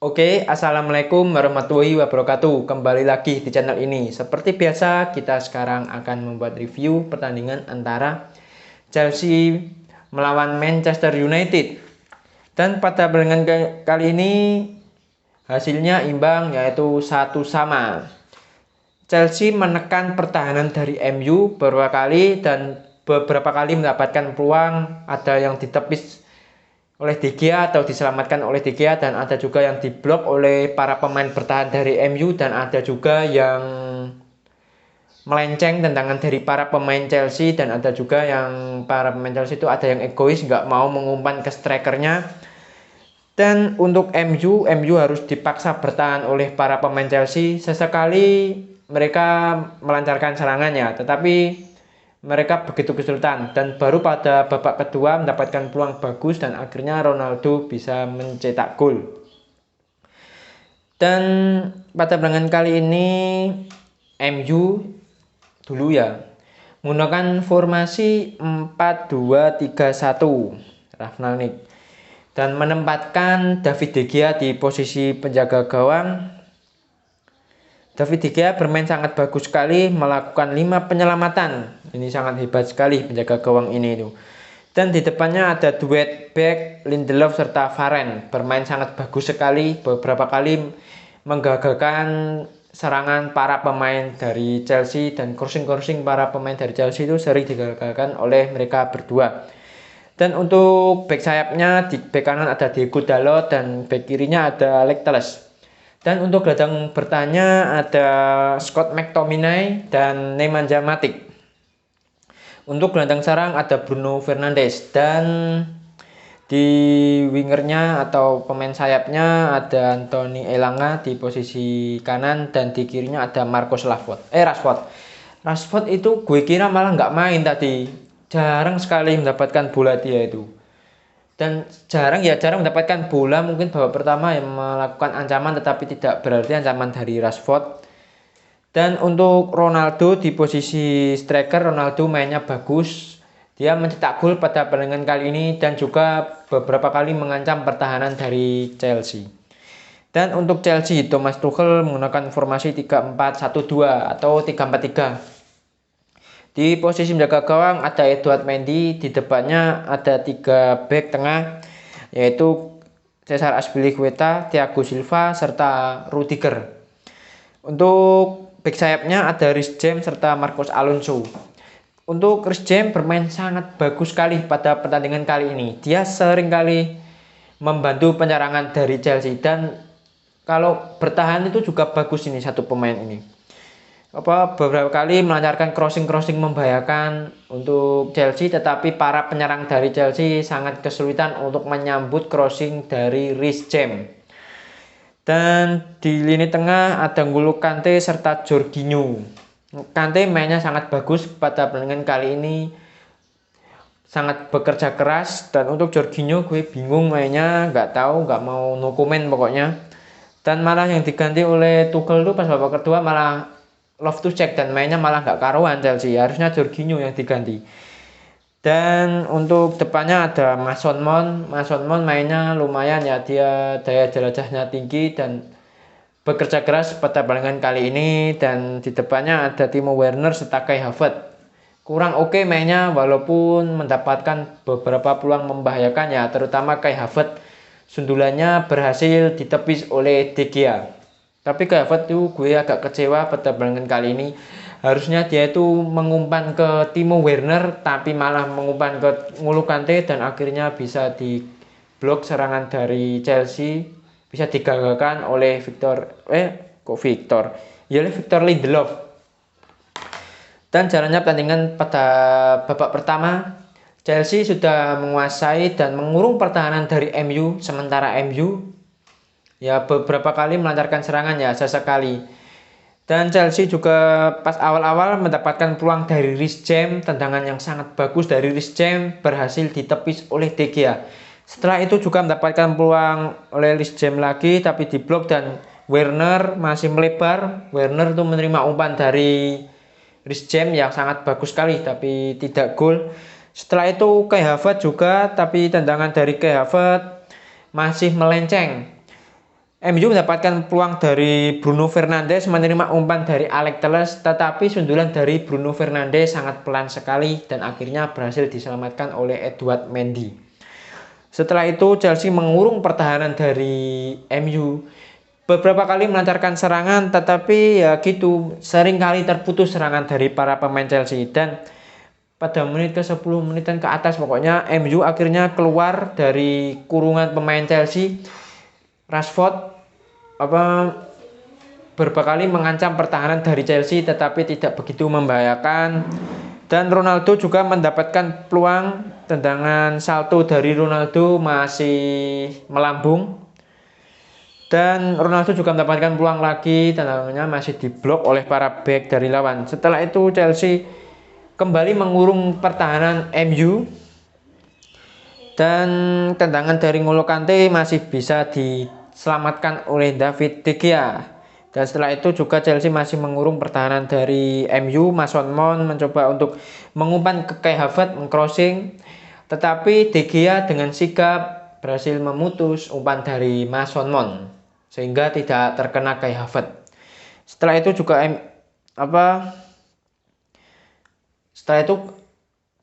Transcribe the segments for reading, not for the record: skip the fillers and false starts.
Oke, assalamualaikum warahmatullahi wabarakatuh. Kembali lagi di channel ini. Seperti biasa, kita sekarang akan membuat review pertandingan antara Chelsea melawan Manchester United. Dan pada pertandingan kali ini hasilnya imbang, yaitu 1-1. Chelsea menekan pertahanan dari MU beberapa kali dan beberapa kali mendapatkan peluang, ada yang ditepis oleh De Gea atau diselamatkan oleh De Gea, dan ada juga yang diblok oleh para pemain bertahan dari MU, dan ada juga yang melenceng tendangan dari para pemain Chelsea, dan ada juga yang para pemain Chelsea itu ada yang egois nggak mau mengumpan ke strikernya. Dan untuk MU harus dipaksa bertahan oleh para pemain Chelsea. Sesekali mereka melancarkan serangannya, tetapi mereka begitu kesulitan, dan baru pada babak kedua mendapatkan peluang bagus dan akhirnya Ronaldo bisa mencetak gol. Dan pada pertandingan kali ini MU dulu ya menggunakan formasi 4-2-3-1 Rangnick, dan menempatkan David De Gea di posisi penjaga gawang. David De Gea bermain sangat bagus sekali, melakukan 5 penyelamatan. Ini sangat hebat sekali penjaga gawang ini itu. Dan di depannya ada duet back Lindelof serta Varane, bermain sangat bagus sekali, beberapa kali menggagalkan serangan para pemain dari Chelsea, dan crossing para pemain dari Chelsea itu sering digagalkan oleh mereka berdua. Dan untuk back sayapnya, di back kanan ada Diego Dalot dan back kirinya ada Alex Telles. Dan untuk gelandang bertahannya ada Scott McTominay dan Nemanja Matic. Untuk gelandang serang ada Bruno Fernandes, dan di wingernya atau pemain sayapnya ada Anthony Elanga di posisi kanan, dan di kirinya ada Marcus Rashford. Rashford itu gue kira malah nggak main tadi, jarang sekali mendapatkan bola dia itu. Dan jarang mendapatkan bola, mungkin babak pertama yang melakukan ancaman, tetapi tidak berarti ancaman dari Rashford. Dan untuk Ronaldo di posisi striker, Ronaldo mainnya bagus, dia mencetak gol pada pertandingan kali ini dan juga beberapa kali mengancam pertahanan dari Chelsea. Dan untuk Chelsea, Thomas Tuchel menggunakan formasi 3-4-1-2 atau 3-4-3. Di posisi menjaga gawang ada Edouard Mendy, di depannya ada 3 back tengah, yaitu Cesar Azpilicueta, Thiago Silva serta Rudiger. Untuk back sayapnya ada Reece James serta Marcos Alonso. Untuk Reece James bermain sangat bagus sekali pada pertandingan kali ini. Dia sering kali membantu penyerangan dari Chelsea, dan kalau bertahan itu juga bagus ini satu pemain ini. Beberapa kali melancarkan crossing membahayakan untuk Chelsea, tetapi para penyerang dari Chelsea sangat kesulitan untuk menyambut crossing dari Reece James. Dan di lini tengah ada N'Golo Kante serta Jorginho. Kante mainnya sangat bagus pada pertandingan kali ini, sangat bekerja keras. Dan untuk Jorginho gue bingung mainnya, nggak mau no comment pokoknya. Dan malah yang diganti oleh Tuchel tuh pas babak kedua malah Loftus-Cheek, dan mainnya malah nggak karuan Chelsea, harusnya Jorginho yang diganti. Dan untuk depannya ada Mason Mount mainnya lumayan ya, dia daya jelajahnya tinggi dan bekerja keras pada pertandingan kali ini. Dan di depannya ada Timo Werner serta Kai Havertz, kurang oke mainnya walaupun mendapatkan beberapa peluang membahayakan ya, terutama Kai Havertz, sundulannya berhasil ditepis oleh De Gea. Tapi Kai Havertz itu gue agak kecewa pada pertandingan kali ini. Harusnya dia itu mengumpan ke Timo Werner, tapi malah mengumpan ke N'Golo Kante, dan akhirnya bisa diblok serangan dari Chelsea, bisa digagalkan oleh Victor Lindelof. Dan jalannya pertandingan pada babak pertama, Chelsea sudah menguasai dan mengurung pertahanan dari MU, sementara MU ya beberapa kali melancarkan serangan ya sesekali. Dan Chelsea juga pas awal-awal mendapatkan peluang dari Reece James, tendangan yang sangat bagus dari Reece James berhasil ditepis oleh De Gea. Setelah itu juga mendapatkan peluang oleh Reece James lagi, tapi diblok, dan Werner masih melebar. Werner itu menerima umpan dari Reece James yang sangat bagus sekali tapi tidak gol. Setelah itu Kai Havertz juga, tapi tendangan dari Kai Havertz masih melenceng. MU mendapatkan peluang dari Bruno Fernandes menerima umpan dari Alex Telles, tetapi sundulan dari Bruno Fernandes sangat pelan sekali dan akhirnya berhasil diselamatkan oleh Edouard Mendy. Setelah itu Chelsea mengurung pertahanan dari MU. Beberapa kali melancarkan serangan, tetapi ya gitu, sering kali terputus serangan dari para pemain Chelsea. Dan pada menit ke 10 menitan ke atas pokoknya MU akhirnya keluar dari kurungan pemain Chelsea. Rashford beberapa kali mengancam pertahanan dari Chelsea tetapi tidak begitu membahayakan. Dan Ronaldo juga mendapatkan peluang, tendangan salto dari Ronaldo masih melambung. Dan Ronaldo juga mendapatkan peluang lagi, tendangannya masih diblok oleh para bek dari lawan. Setelah itu Chelsea kembali mengurung pertahanan MU. Dan tendangan dari N'Golo Kante masih bisa diselamatkan oleh David De Gea. Dan setelah itu juga Chelsea masih mengurung pertahanan dari MU. Mason Mount mencoba untuk mengumpan ke Kai Havertz, meng-crossing. Tetapi De Gea dengan sigap berhasil memutus umpan dari Mason Mount, sehingga tidak terkena Kai Havertz. Setelah itu juga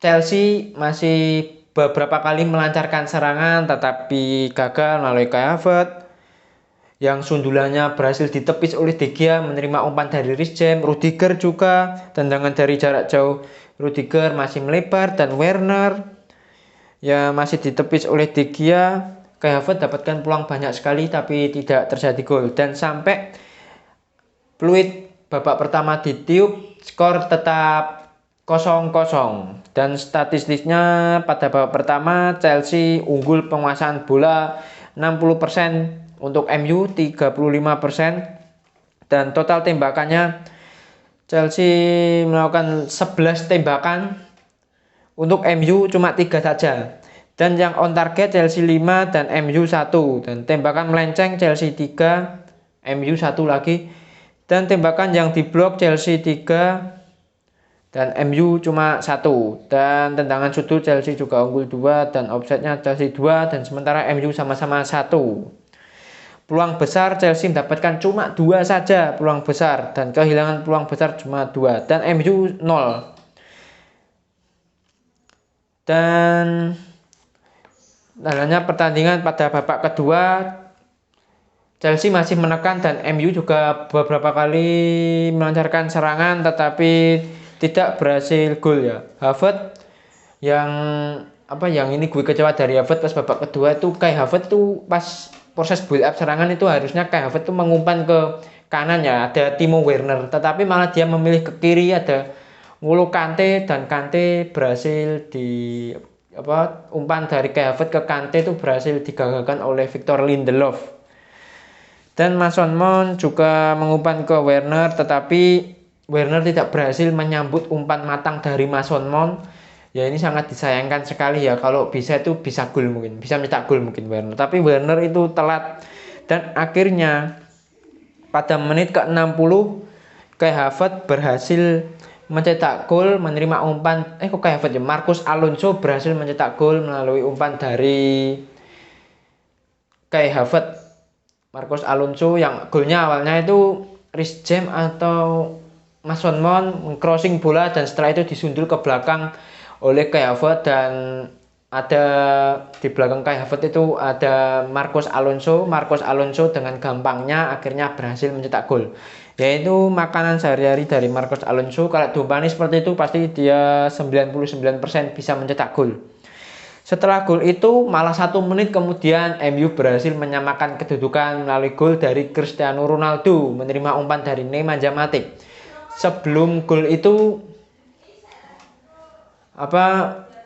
Chelsea masih beberapa kali melancarkan serangan tetapi gagal melalui Kai Havertz yang sundulannya berhasil ditepis oleh De Gea menerima umpan dari Reece James. Rudiger juga tendangan dari jarak jauh, Rudiger masih melebar dan Werner ya masih ditepis oleh De Gea. Kai Havertz dapatkan peluang banyak sekali tapi tidak terjadi gol. Dan sampai peluit babak pertama ditiup, skor tetap 0-0. Dan statistiknya pada babak pertama Chelsea unggul penguasaan bola 60%, untuk MU 35%. Dan total tembakannya Chelsea melakukan 11 tembakan, untuk MU cuma 3 saja. Dan yang on target Chelsea 5 dan MU 1. Dan tembakan melenceng Chelsea 3, MU 1 lagi. Dan tembakan yang diblok Chelsea 3 dan MU cuma 1. Dan tendangan sudut Chelsea juga unggul 2 dan offsetnya Chelsea 2, dan sementara MU sama-sama 1. Peluang besar Chelsea mendapatkan cuma 2 saja peluang besar, dan kehilangan peluang besar cuma 2, dan MU 0. Dan adanya pertandingan pada babak kedua Chelsea masih menekan dan MU juga beberapa kali melancarkan serangan tetapi tidak berhasil gol ya. Havertz yang ini gue kecewa dari Havertz pas babak kedua itu, Kai Havertz tuh pas proses build up serangan itu harusnya Kai Havertz tuh mengumpan ke kanan ya, ada Timo Werner, tetapi malah dia memilih ke kiri, ada N'Golo Kante, dan Kante berhasil umpan dari Kai Havertz ke Kante itu berhasil digagalkan oleh Victor Lindelof. Dan Mason Mount juga mengumpan ke Werner tetapi Werner tidak berhasil menyambut umpan matang dari Mason Mount. Ya ini sangat disayangkan sekali ya, kalau bisa itu bisa gol mungkin, bisa mencetak gol mungkin Werner. Tapi Werner itu telat dan akhirnya pada menit ke-60 Kai Havertz berhasil mencetak gol menerima umpan Kai Havertz ya, Marcos Alonso berhasil mencetak gol melalui umpan dari Kai Havertz. Marcos Alonso yang golnya awalnya itu Reece James atau Mason Mount crossing bola dan setelah itu disundul ke belakang oleh Kai Havertz, dan ada di belakang Kai Havertz itu ada Marcos Alonso dengan gampangnya akhirnya berhasil mencetak gol, yaitu makanan sehari-hari dari Marcos Alonso. Kalau diumpani seperti itu pasti dia 99% bisa mencetak gol. Setelah gol itu malah 1 menit kemudian MU berhasil menyamakan kedudukan melalui gol dari Cristiano Ronaldo menerima umpan dari Nemanja Matic. Sebelum gol itu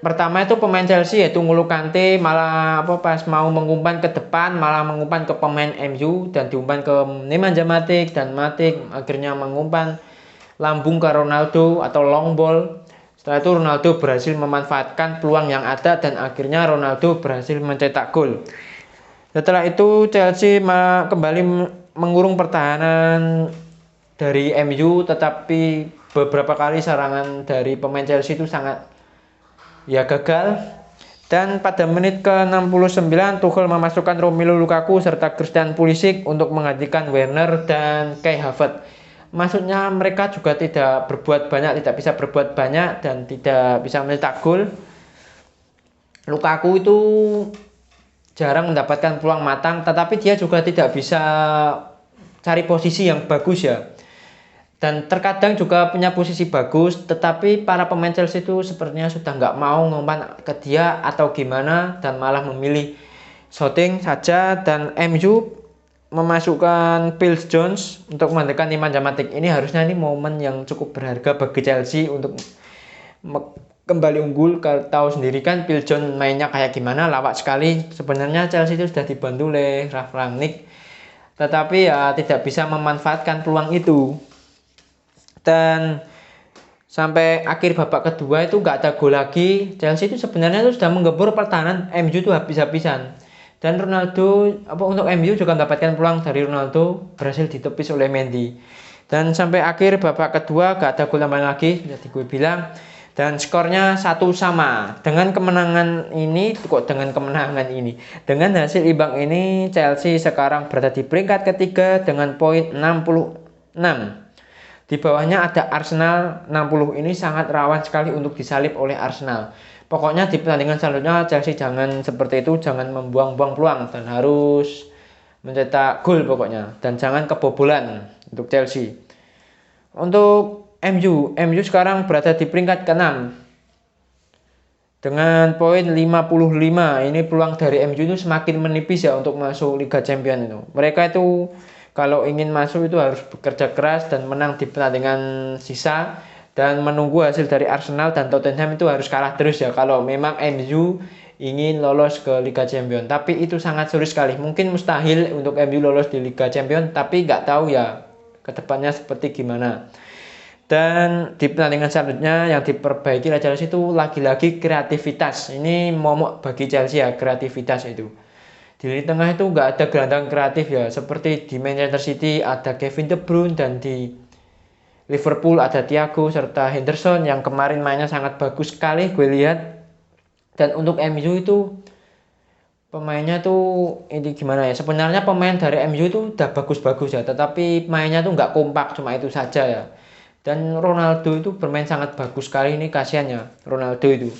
pertama itu pemain Chelsea yaitu N'Golo Kante malah pas mau mengumpan ke depan malah mengumpan ke pemain MU dan diumpan ke Nemanja Matic, dan Matic akhirnya mengumpan lambung ke Ronaldo atau long ball. Setelah itu Ronaldo berhasil memanfaatkan peluang yang ada dan akhirnya Ronaldo berhasil mencetak gol. Setelah itu Chelsea kembali mengurung pertahanan dari MU, tetapi beberapa kali serangan dari pemain Chelsea itu sangat gagal. Dan pada menit ke-69 Tuchel memasukkan Romelu Lukaku serta Christian Pulisic untuk menggantikan Werner dan Kai Havertz. Maksudnya mereka juga tidak berbuat banyak, tidak bisa berbuat banyak dan tidak bisa mencetak gol. Lukaku itu jarang mendapatkan peluang matang, tetapi dia juga tidak bisa cari posisi yang bagus ya. Dan terkadang juga punya posisi bagus, tetapi para pemain Chelsea itu sepertinya sudah nggak mau ngumpan ke dia atau gimana, dan malah memilih shooting saja. Dan MU memasukkan Phil Jones untuk menggantikan Nemanja Matic. Ini harusnya ini momen yang cukup berharga bagi Chelsea untuk kembali unggul. Tahu sendiri kan Phil Jones mainnya kayak gimana, lawak sekali. Sebenarnya Chelsea itu sudah dibantu oleh Ralf Rangnick, tetapi ya tidak bisa memanfaatkan peluang itu. Dan sampai akhir babak kedua itu nggak ada gol lagi. Chelsea itu sebenarnya itu sudah menggempur pertahanan MU itu habis-habisan. Dan Ronaldo untuk MU juga mendapatkan peluang dari Ronaldo, berhasil ditepis oleh Mendy. Dan sampai akhir babak kedua nggak ada gol tambahan lagi, jadi gue bilang. Dan skornya 1-1. Dengan kemenangan ini, dengan hasil imbang ini, Chelsea sekarang berada di peringkat ketiga dengan poin 66. Di bawahnya ada Arsenal 60. Ini sangat rawan sekali untuk disalip oleh Arsenal. Pokoknya di pertandingan selanjutnya Chelsea jangan seperti itu, jangan membuang-buang peluang dan harus mencetak gol pokoknya, dan jangan kebobolan untuk Chelsea. Untuk MU sekarang berada di peringkat ke-6 dengan poin 55. Ini peluang dari MU itu semakin menipis ya untuk masuk Liga Champions itu. Mereka itu kalau ingin masuk itu harus bekerja keras dan menang di pertandingan sisa, dan menunggu hasil dari Arsenal dan Tottenham itu harus kalah terus ya kalau memang MU ingin lolos ke Liga Champions. Tapi itu sangat sulit sekali, mungkin mustahil untuk MU lolos di Liga Champions, tapi nggak tahu ya kedepannya seperti gimana. Dan di pertandingan selanjutnya yang diperbaiki oleh Chelsea itu lagi-lagi kreativitas. Ini momok bagi Chelsea ya, kreativitas itu. Di lini tengah itu nggak ada gelandang kreatif ya, seperti di Manchester City ada Kevin De Bruyne, dan di Liverpool ada Thiago serta Henderson yang kemarin mainnya sangat bagus sekali gue lihat. Dan untuk MU itu pemainnya tuh ini gimana ya, sebenarnya pemain dari MU itu udah bagus-bagus ya, tetapi mainnya tuh nggak kompak, cuma itu saja ya. Dan Ronaldo itu bermain sangat bagus sekali, ini kasihannya Ronaldo itu.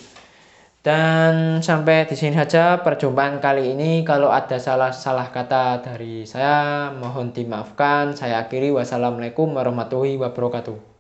Dan sampai di sini saja perjumpaan kali ini. Kalau ada salah kata dari saya, mohon dimaafkan. Saya akhiri. Wassalamualaikum warahmatullahi wabarakatuh.